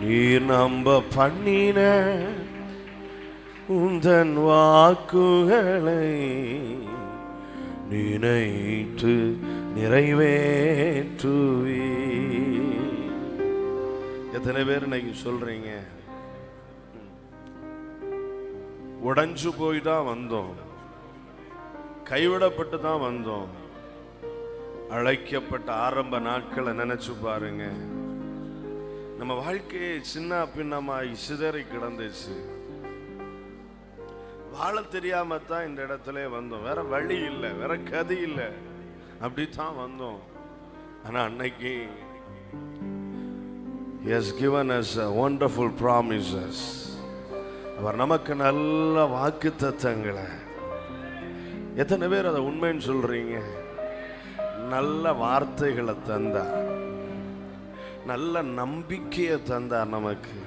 நீர் நம்ப பண்ணின உந்தன் வாக்குகளை நினைத்து நிறைவேற்றுவி. எத்தனை பேர் இன்னைக்கு சொல்றீங்க, உடைஞ்சு போய் தான் வந்தோம், கைவிடப்பட்டு தான் வந்தோம். அழைக்கப்பட்ட ஆரம்ப நாட்களை நினைச்சு பாருங்க. நம்ம வாழ்க்கையை சின்ன பின்னமாய் சிதறி கிடந்துச்சு. வாழ தெரியாம தான் இந்த இடத்துல வந்தோம். வேற வழி இல்லை, வேற கதி இல்லை, அப்படித்தான் வந்தோம். ஆனா அன்னைக்கு He has given us wonderful promises. அவர் நமக்கு நல்ல வாக்குத்தத்தங்களை, எத்தனை பேர் அதை உண்மைன்னு சொல்றீங்க? நல்ல வார்த்தைகளை தந்தார், நல்ல நம்பிக்கையை தந்தார் நமக்கு.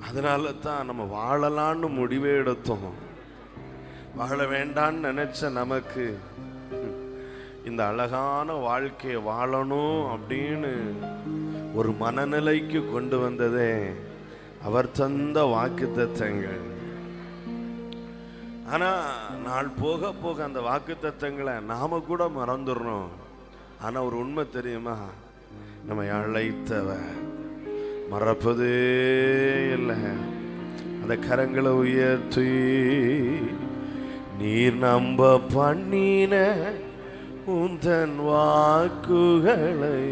அதனால தான் நம்ம வாழலான்னு முடிவே எடுத்தோம். வாழ வேண்டான்னு நினைச்ச நமக்கு இந்த அழகான வாழ்க்கையை வாழணும் அப்படின்னு ஒரு மனநிலைக்கு கொண்டு வந்ததே அவர் தந்த வாக்குத்தத்தங்கள். ஆனா நாள் போக போக அந்த வாக்குத்தத்தங்களை நாம கூட மறந்துடணும். ஆனா ஒரு உண்மை தெரியுமா, நம்ம அழைத்தவர் மறப்பதே இல்லை. அந்த கரங்களை உயர்த்தி நீர் நம்ப பண்ணின உந்தன் வாக்குகளை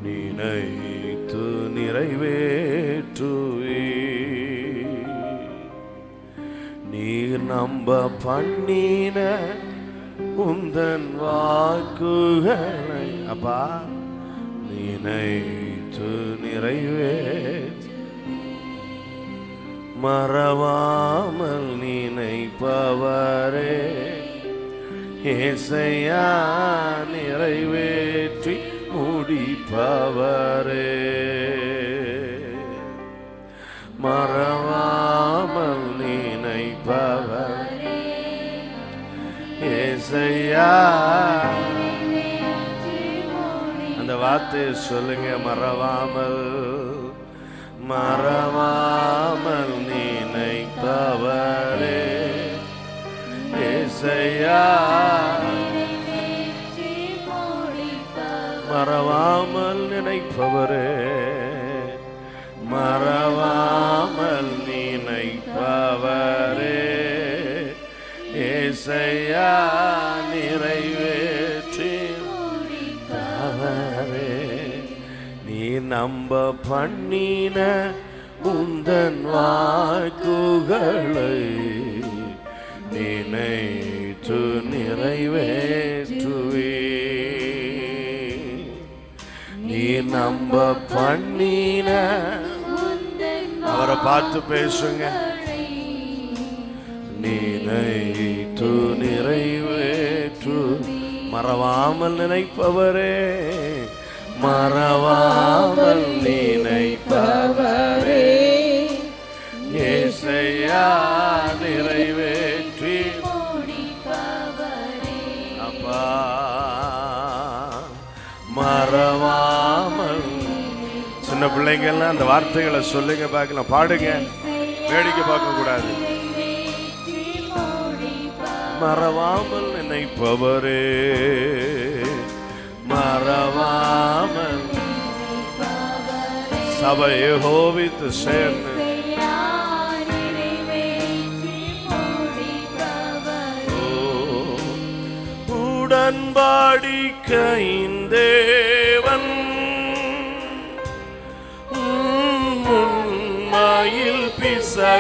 நினைத்து நிறைவேற்றுவி. நீர் நம்ப பண்ணின உந்தன் வாக்குகளை அப்பா நினைத்து நிறைவேற்று. மறவாமல் நினைப்பவரே ஏசையா நிறைவேற்றி முடிப்பவரே. மறவாமல் நினைப்பவரே ஏசையா. அந்த வார்த்தையை சொல்லுங்க, மறவாமல் மறவாமல் நினைப்பவரே ஏசையா. மறவாமல் நினைப்பவரே, மறவாமல் நினைப்பவரே ஏசையா நிறைவேற்றி முடிப்பவரே. நீ நம்ப பண்ணின உந்தன் வாக்குகளை நினைத்து நிறைவேற்றுவே. நீ நம்ப பண்ணின, அவரை பார்த்து பேசுங்க, நினைத்து நிறைவேற்று. மறவாமல் நினைப்பவரே, மறவாமல் நினைப்பவரே ஏசையா நிறைவேற்றி அப்பா. மறவாமல், சின்ன பிள்ளைங்கள்லாம் அந்த வார்த்தைகளை சொல்லுங்க பார்க்கலாம், பாடுங்க, வேடிக்கை பார்க்க கூடாது. மறவாமல் நினைப்பவரே, மறவாமல் சபை யெகோவாவுக்கு சேர்ந்து உடன்படிக்கையின் தேவன் உண்மையில் பிசகாதவர்.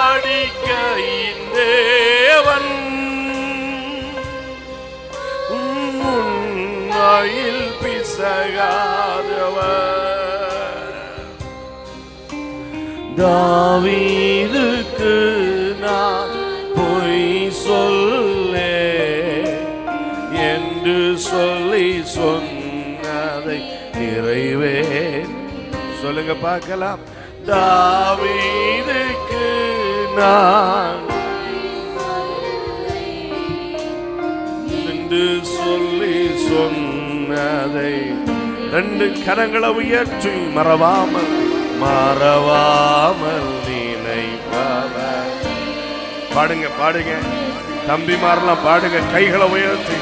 உடன்படிக்கையின் தேவன் உண்மையில் பிசகாதவர். தாவீதுக்கு நான் பொய் சொல்லே என்று சொல்லி சொன்னதை நிறைவே சொல்லுங்க பார்க்கலாம். தாவீதுக்கு நான் என்று சொல்லி சொன்னதை ரெண்டு கரங்களை உயர்த்தி மறவாமல் மறவாமல் நினைப்பவர். பாடுங்க பாடுங்க தம்பிமாரெல்லாம் பாடுங்க, கைகளை உயர்த்தி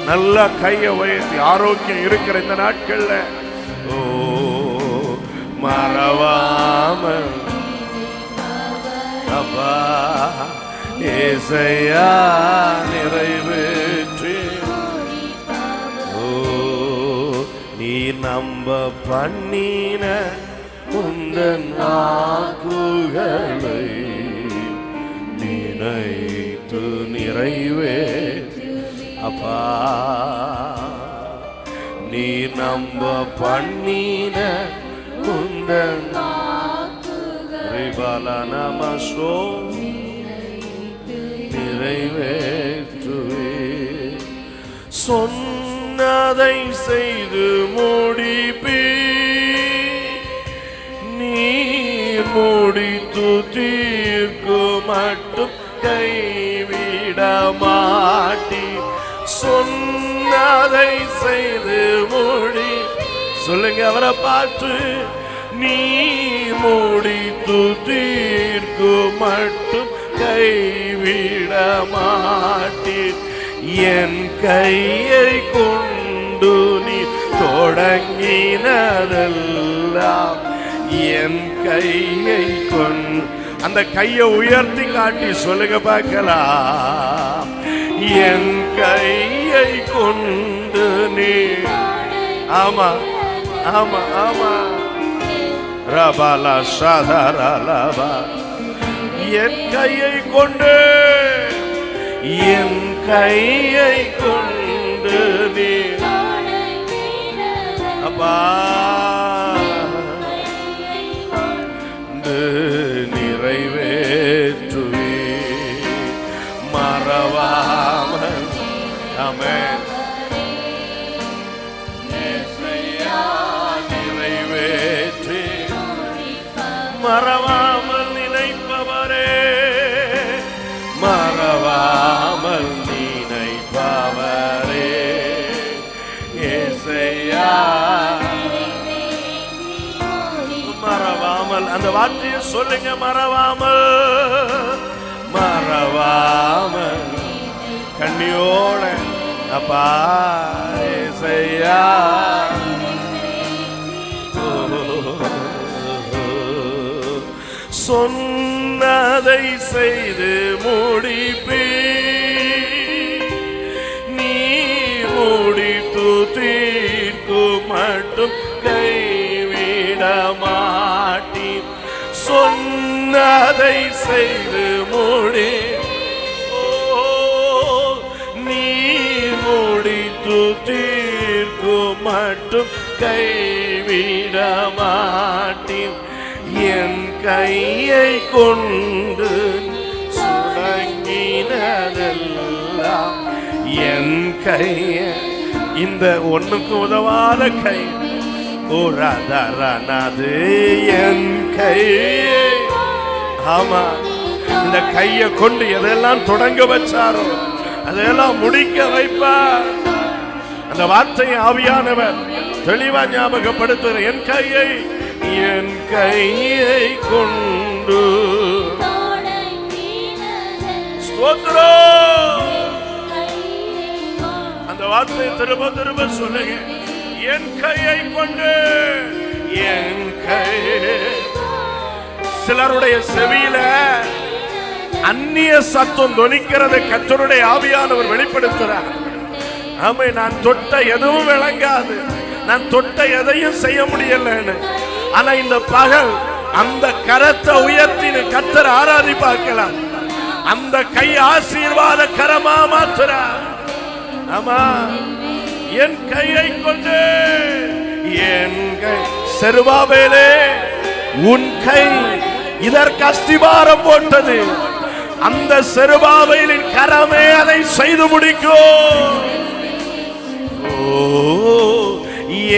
நல்லா கையை உயர்த்தி. ஆரோக்கியம் இருக்கிற இந்த நாட்கள்ல ஓ மறவாமல் அப்பா ஏசையா நிறைவேற்றி ஓ நீ நம்ப பண்ணின உந்தன் வாக்குகளை நினைத்து நிறைவேற்றி அப்பா நீ நம்ப பண்ணின உந்தன் நமசோ நிறைவேற்றுவே. சொன்னதை செய்து முடிப்பே நீ முடித்து தீர்க்கு மட்டும் கைவிட மாட்டி. சொன்னதை செய்து முடி சொல்லுங்க அவரை பார்த்து. நீ முடித்து தீர்க்கு மட்டும் கைவிட மாட்டீர். என் கையை கொண்டு நீ தொடங்கினதெல்லாம் என் கையை கொண்டு அந்த கையை உயர்த்தி காட்டி சொல்லுங்க பார்க்கலாம். என் கையை கொண்டு நீ ஆமா ஆமா ஆமா ரபாலா சாதாரலபா என் கையை கொண்டு என் கையை கொண்டு நீ அப்பா நிறைவேற்றுவே மறவாமல். ஆமென். நிறைவேற்றி மறவாமல் நினைப்பவரே மறவாமல் நினைப்பவரே ஏசையா மறவாமல். அந்த வார்த்தையை சொல்லுங்க மறவாமல் மறவாமல் கண்ணியோட அப்பா ஏசையா சொன்னதை செய்து முடிப்பே நீ முடித்து தீர்க்கு மட்டும் கைவிட மாட்டி. சொன்னதை செய்து முடி நீ முடித்து தீர்க்கு மட்டும் கைவிட மாட்டி. என் கையை கொண்டு சுடங்கினதெல்லாம் என் கையை இந்த ஒண்ணுக்கு உதவாத கை ஓராதாரானது என் கையை ஆமா இந்த கையை கொண்டு எதெல்லாம் தொடங்க வச்சாரோ அதெல்லாம் முடிக்க வைப்பார். அந்த வார்த்தையை ஆவியானவர் தெளிவா ஞாபகப்படுத்துகிற என் கையை கொண்டு ஸ்தோத்திரம். அந்த வார்த்தையை திரும்ப திரும்ப சொல்லுங்க. என் கையை கொண்டு என் கை. சிலருடைய செவியில அந்நிய சத்தம் தொனிக்கிறது கர்த்தருடைய ஆவியானவர் வெளிப்படுத்துறார். ஆமை நான் தொட்ட எதுவும் விளங்காது, நான் தொட்ட எதையும் செய்ய முடியலன்னு. ஆனா இந்த பகல் அந்த கரத்தை உயர்த்தி கர்த்தர் ஆராதி பார்க்கலாம். அந்த கை ஆசீர்வாத கரமா மாற்றுறார். ஆமா என் கையை கொண்டு என் கை செருபாபேலே உன் கை இதற்கு அஸ்திபாரம் போட்டது. அந்த செருபாபேலின் கரமே அதை செய்து முடிக்கும்.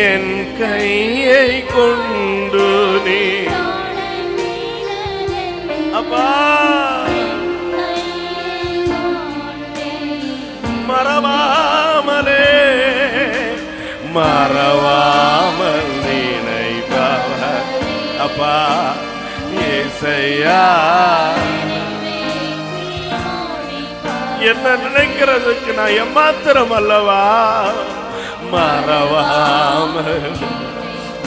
என் கையை கொண்டு நீ அப்பா மறவாமல் மறவாமல் நினைப்பவர். அப்பா ஏசையா, என்ன நினைக்கிறதுக்கு நான் எம்மாத்திரம் அல்லவா, மறவாமல்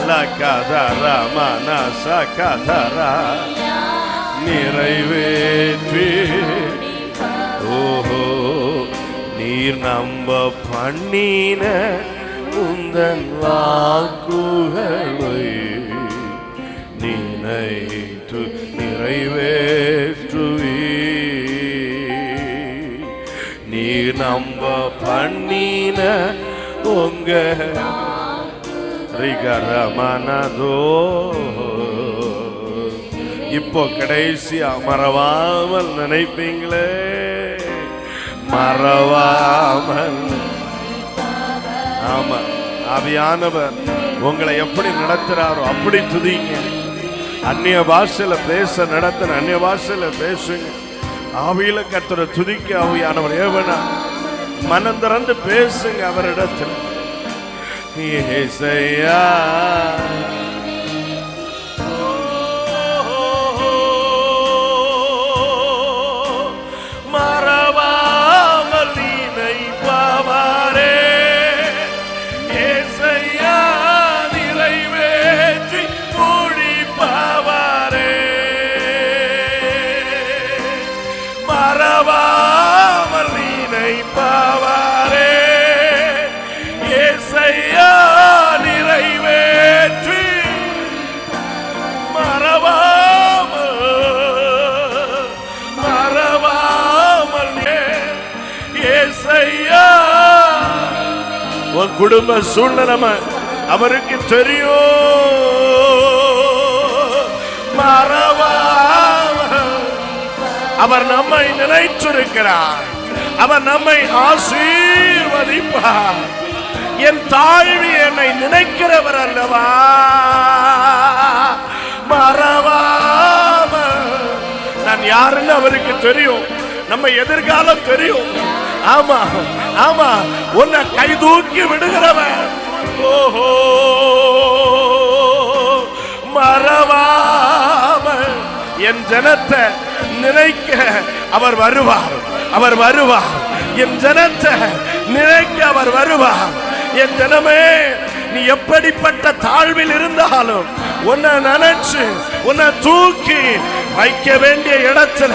லகதரா மனசா கதரா நிறைவேற்றி. ஓஹோ, நீர் நம்ப பண்ணின உந்தன் வாக்குகளை நினைத்து நிறைவேற்றுவி. நீர் நம்ப பண்ணின உங்க ரிகரமனதோ. இப்போ கடைசியா மறவாமல் நினைப்பீங்களே, மறவாமல். ஆமா, ஆவியானவர் உங்களை எப்படி நடத்துறாரோ அப்படி துதிங்க. அந்நிய பாஷையில பேச நடத்தின அந்நிய பாஷையில பேசுங்க. ஆவியில கர்த்தரை துதிக்க ஆவியானவர் ஏவனா மனம் திறந்து பேசுங்க அவரிடத்தில். ஏசையா, மறவாமல் நினைப்பவரே, ஏசையா நிறைவேற்றி முடிப்பவரே, மறவாமல் நினைப்பவரே, ஏசையா நிறைவேற்றி மறவாமல் ஏசையா. உன் குடும்ப சூழ்நிலை அவருக்கு தெரியும். மறவாமல் அவர் நம்மை நினைச்சிருக்கிறார். அவர் நம்மை ஆசீர்வதிப்பார். என் தாழ்வி என்னை நினைக்கிறவர் அல்லவா, மறவாமல். நான் யாருன்னு அவருக்கு தெரியும். நம்ம எதிர்காலம் தெரியும். ஆமா ஆமா, உன்னை கை தூக்கி விடுகிறவன். ஓஹோ, மறவாமல் என் ஜனத்தை நினைக்க அவர் வருவார். அவர் வருவார். என் ஜனத்தை நினைக்க அவர் வருவார். என் ஜனமே, நீ எப்படிப்பட்ட தாழ்வில் இருந்தாலும் உன்னை நினைச்சு உன்னை தூக்கி வைக்க வேண்டிய இடத்துல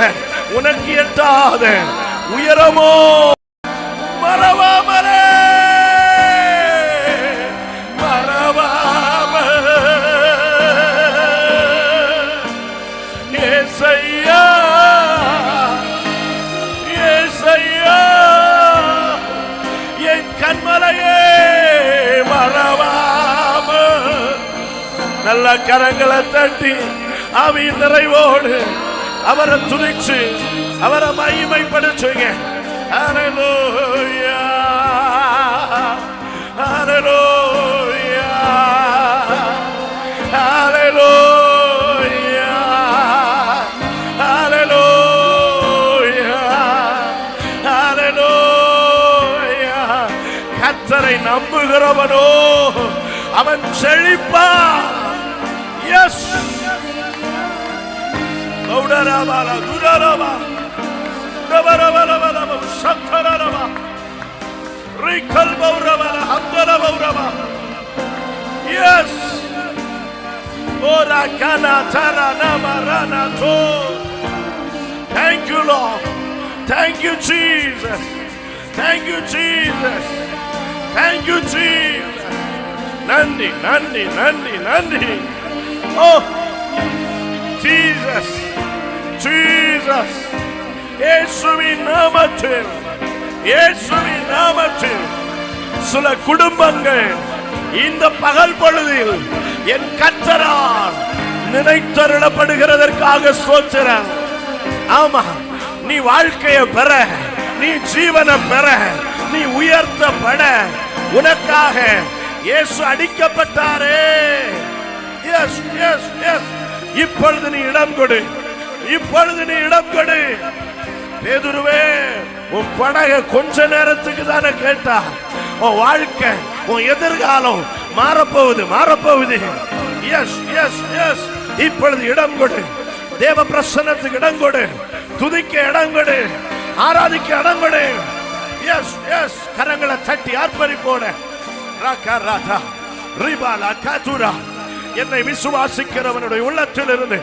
உனக்கு எட்டாத உயரமோ மறவாமலே, மறவாமல் ஏசையா, ஏசையா என் கண்மலையே, மறவாமல். நல்ல கரங்களை தட்டி ஆவி நிறைவோடு அவரை துதிச்சு அவரை மகிமைப்படுத்துங்க. ஹல்லேலூயா, ஹல்லேலூயா, ஹல்லேலூயா, ஹல்லேலூயா, ஹல்லேலூயா. கர்த்தரை நம்புகிறவனோ அவன் செழிப்பான். எஸ், கௌடரபால துரரபா நவரவரவரவ சத்தரரபா ரிகல் பௌரவல ஹந்தரபௌரபா. எஸ், ஓரா கானா தரனா மரனா தோ. Thank you Lord, thank you Jesus, thank you Jesus, thank you Jesus. நன்றி நன்றி நன்றி நன்றி. Oh Jesus, Jesus, இயேசுவின் நாமத்தில், இயேசுவின் நாமத்தில் சில குடும்பங்கள் இந்த பகல் பொழுதில் என் கர்த்தரால் நினைத்தருளப்படுகிறதற்காக ஸ்தோத்திரம். ஆமா, நீ வாழ்க்கையை பெற, நீ ஜீவனை பெற, நீ உயர்த்தப்பட உனக்காக இயேசு அடிக்கப்பட்டாரே. எஸ் எஸ் எஸ், இப்பொழுது நீ இடம் கொடு, இப்பொழுது நீ இடம் கொடு. பேதுருவே, உன் படகை கொஞ்ச நேரத்துக்கு தானே கேட்டா, உன் வாழ்க்கை, உன் எதிர்காலம் மாறப்போகுது, மாறப்போகுது. Yes yes yes. இப்பொழுது இடம் கொடு, தேவ பிரசன்னத்துக்கு இடம் கொடு, துதிக்க இடம் கொடு, ஆராதிக்க இடம் கொடு. Yes yes. கரங்களை தட்டி ஆர்ப்பரிப்போட என்னை விசுவாசிக்கிறவனுடைய உள்ளத்தில் இருந்து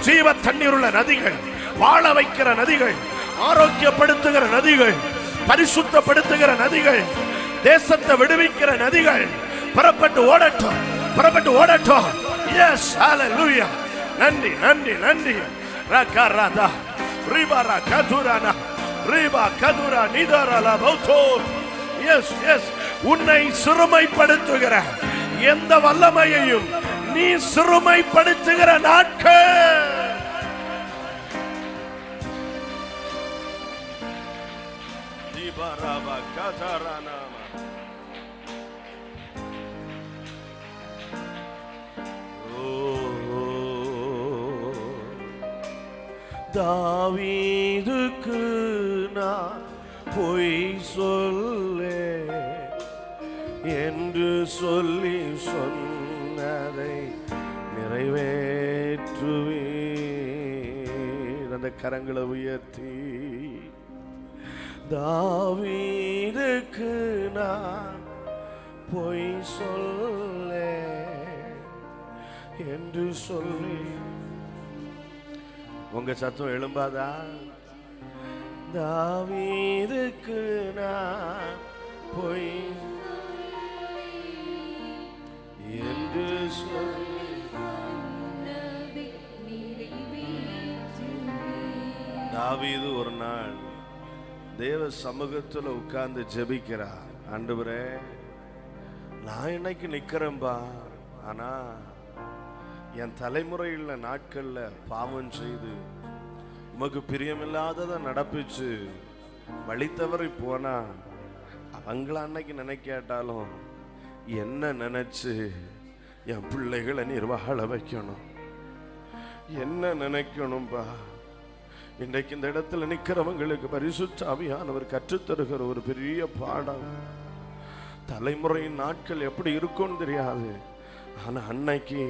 ஜீவ தண்ணீர் உள்ள நதிகள், வாழ வைக்கிற நதிகள், ஆரோக்கியப்படுத்துகிற நதிகள், பரிசுத்தப்படுத்துகிற நதிகள், தேசத்தை விடுவிக்கிற நதிகள் புறப்பட்டு ஓடட்டும், புறப்பட்டு ஓடட்டும். எஸ், ஹalleluya. நன்றி நன்றி நன்றி. ரகராதா ரிபாரா கதுரானா ரிபா கதுரா நிதரலா பௌதோ. Yes yes. உன்னை சிறுமைப்படுத்துகிற எந்த வல்லமையையும் நீ சிறுமைப்படுத்துகிற நாட்கள் தீபாராபா கதரானா. தாவீதுக்கு நான் பொய் சொல்லே என்று சொல்லி சொன்னதை நிறைவேற்றுவீர். அந்த கரங்களை உயர்த்தி தாவீதுக்கு நான் பொய் சொல்லே என்று சொல்லி. உங்க சத்தம் எழும்பாதா? தாவீதுக்கு நான் பொய் என்று சொல்லி. தாவீது ஒரு நாள் தேவ சமூகத்துல உட்கார்ந்து ஜெபிக்கிறார். ஆண்டவரே, நான் இன்னைக்கு நிக்கிறேன்பா, ஆனா என் தலைமுறையில் நாட்கள்ல பாவம் செய்து உமக்கு பிரியமில்லாததை நடப்பிச்சு வழி தவறி போனா அவங்கள அன்னைக்கு நினைக்காட்டாலும் என்ன நினைச்சு என் பிள்ளைகளை நீர் வாழ வைக்கணும், என்ன நினைக்கணும்பா. இன்றைக்கு இந்த இடத்துல நிக்கிறவங்களுக்கு பரிசுத்த ஆவியானவர் கற்றுத்தருகிற ஒரு பெரிய பாடம். தலைமுறையின் நாட்கள் எப்படி இருக்கும்னு தெரியாது, ஆனா அன்னைக்கு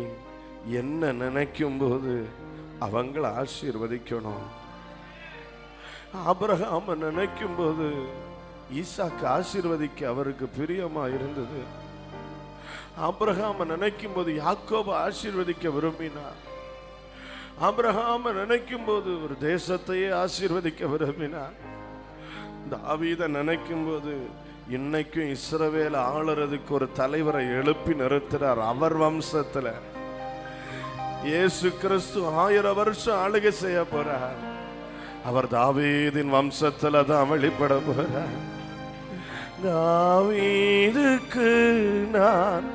என்ன நினைக்கும் போது அவங்களை ஆசீர்வதிக்கணும். ஆபிரகாம் நினைக்கும் போது ஈசாக்கு ஆசீர்வதிக்க அவருக்கு பிரியமா இருந்தது. ஆபிரகாம் நினைக்கும் போது யாக்கோபு ஆசீர்வதிக்க விரும்பினார். ஆபிரகாம் நினைக்கும் போது ஒரு தேசத்தையே ஆசீர்வதிக்க விரும்பினார். தாவீத நினைக்கும் போது இன்னைக்கும் இஸ்ரவேல் ஆளுறதுக்கு ஒரு தலைவரை எழுப்பி நிறுத்துறார். அவர் வம்சத்துல இயேசு கிறிஸ்து 1000 வருஷம் ஆளுகை செய்ய போறார். அவர் தாவீதின் வம்சத்துல தான் வெளிப்பட போறார். தாவீதுக்கு நான்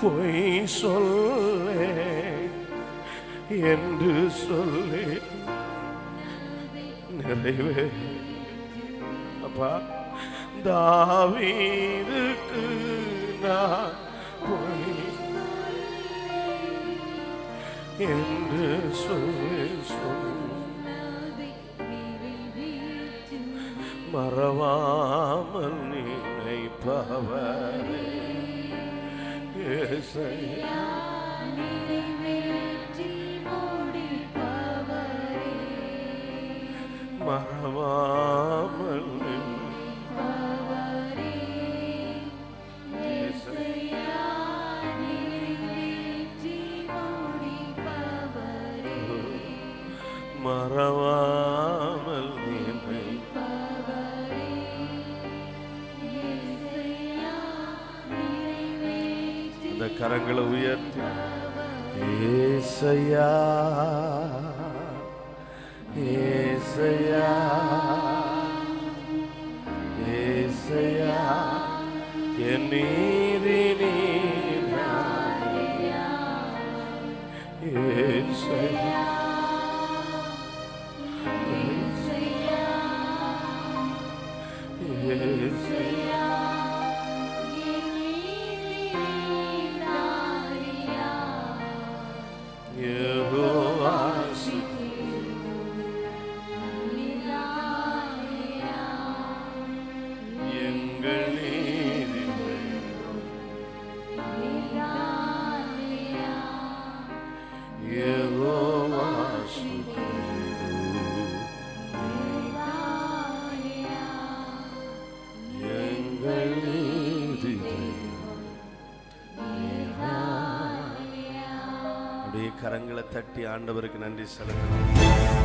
பொய் சொல்லே என்று சொல்லி நிறைவே. அப்பா, தாவீதுக்கு நான் பொய் என்று சொல்லி மறவாமல் நினைப்பவரே இயேசுவே. மறவாமல் மறவாமல் இந்த கரங்களை உயர்த்தி ஏசையா ஏசையா ஏசையா என் நீதி நீராயா ஏசையா எங்கள் நீதி கரங்களை தட்டி ஆண்டவருக்கு நன்றி செலுத்தலாம்.